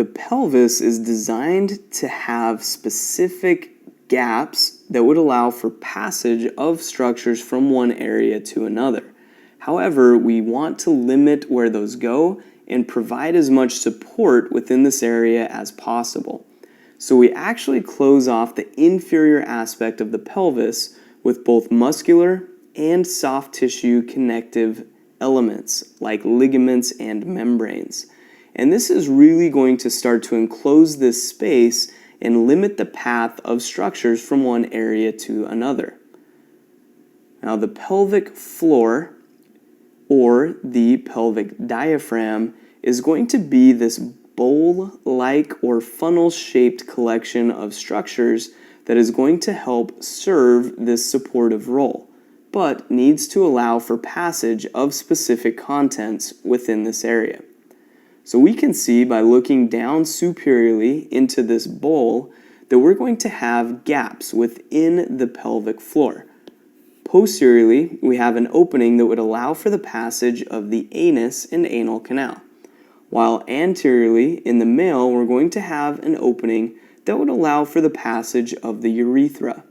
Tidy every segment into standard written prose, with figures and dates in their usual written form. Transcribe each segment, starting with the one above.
The pelvis is designed to have specific gaps that would allow for passage of structures from one area to another. However, we want to limit where those go and provide as much support within this area as possible. So we actually close off the inferior aspect of the pelvis with both muscular and soft tissue connective elements like ligaments and membranes. And this is really going to start to enclose this space and limit the path of structures from one area to another. Now the pelvic floor, or the pelvic diaphragm, is going to be this bowl-like or funnel-shaped collection of structures that is going to help serve this supportive role, but needs to allow for passage of specific contents within this area. So we can see by looking down superiorly into this bowl that we're going to have gaps within the pelvic floor. Posteriorly, we have an opening that would allow for the passage of the anus and anal canal, while anteriorly in the male we're going to have an opening that would allow for the passage of the urethra.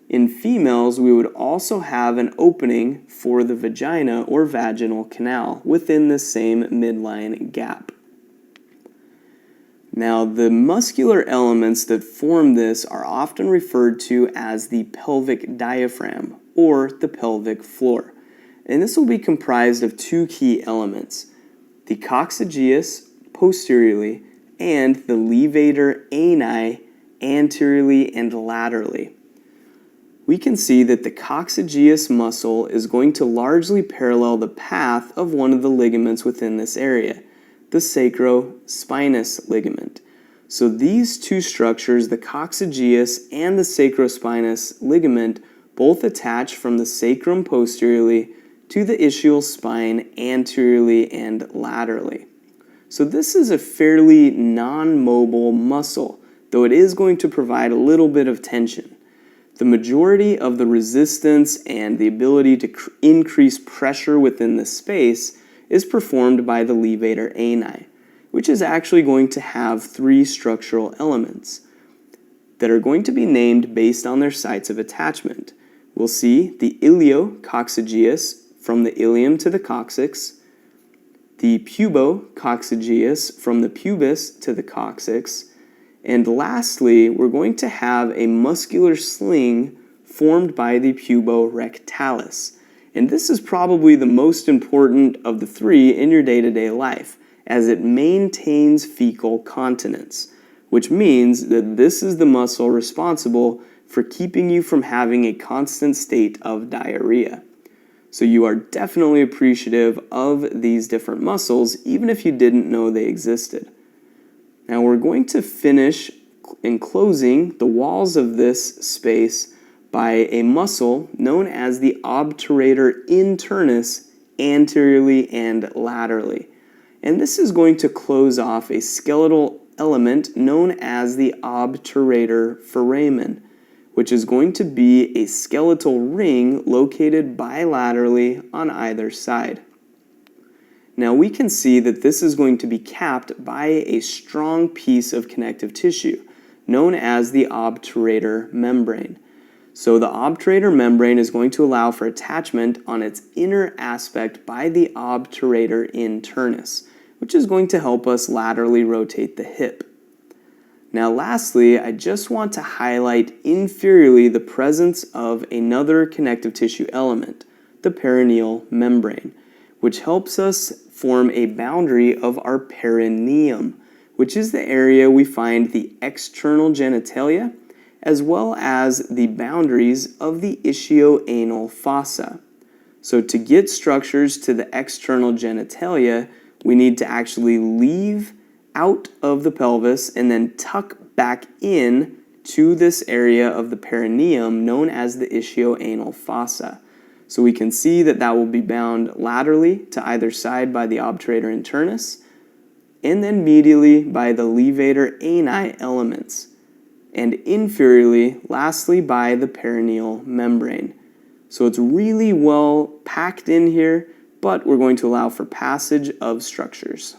In females, we would also have an opening for the vagina or vaginal canal within the same midline gap. Now, the muscular elements that form this are often referred to as the pelvic diaphragm or the pelvic floor. And this will be comprised of two key elements: the coccygeus posteriorly and the levator ani anteriorly and laterally. We can see that the coccygeus muscle is going to largely parallel the path of one of the ligaments within this area, the sacrospinous ligament. So these two structures, the coccygeus and the sacrospinous ligament, both attach from the sacrum posteriorly to the ischial spine anteriorly and laterally. So this is a fairly non-mobile muscle, though it is going to provide a little bit of tension. The majority of the resistance and the ability to increase pressure within the space is performed by the levator ani, which is actually going to have three structural elements that are going to be named based on their sites of attachment. We'll see the iliococcygeus from the ilium to the coccyx, the pubococcygeus from the pubis to the coccyx, and lastly, we're going to have a muscular sling formed by the puborectalis. And this is probably the most important of the three in your day-to-day life, as it maintains fecal continence, which means that this is the muscle responsible for keeping you from having a constant state of diarrhea. So you are definitely appreciative of these different muscles, even if you didn't know they existed. Now we're going to finish enclosing the walls of this space by a muscle known as the obturator internus anteriorly and laterally. And this is going to close off a skeletal element known as the obturator foramen, which is going to be a skeletal ring located bilaterally on either side. Now we can see that this is going to be capped by a strong piece of connective tissue known as the obturator membrane. So the obturator membrane is going to allow for attachment on its inner aspect by the obturator internus, which is going to help us laterally rotate the hip. Now lastly, I just want to highlight inferiorly the presence of another connective tissue element, the perineal membrane, which helps us form a boundary of our perineum, which is the area we find the external genitalia, as well as the boundaries of the ischioanal fossa. So to get structures to the external genitalia, we need to actually leave out of the pelvis and then tuck back in to this area of the perineum known as the ischioanal fossa. So we can see that that will be bound laterally to either side by the obturator internus, and then medially by the levator ani elements, and inferiorly, lastly, by the perineal membrane. So it's really well packed in here, but we're going to allow for passage of structures.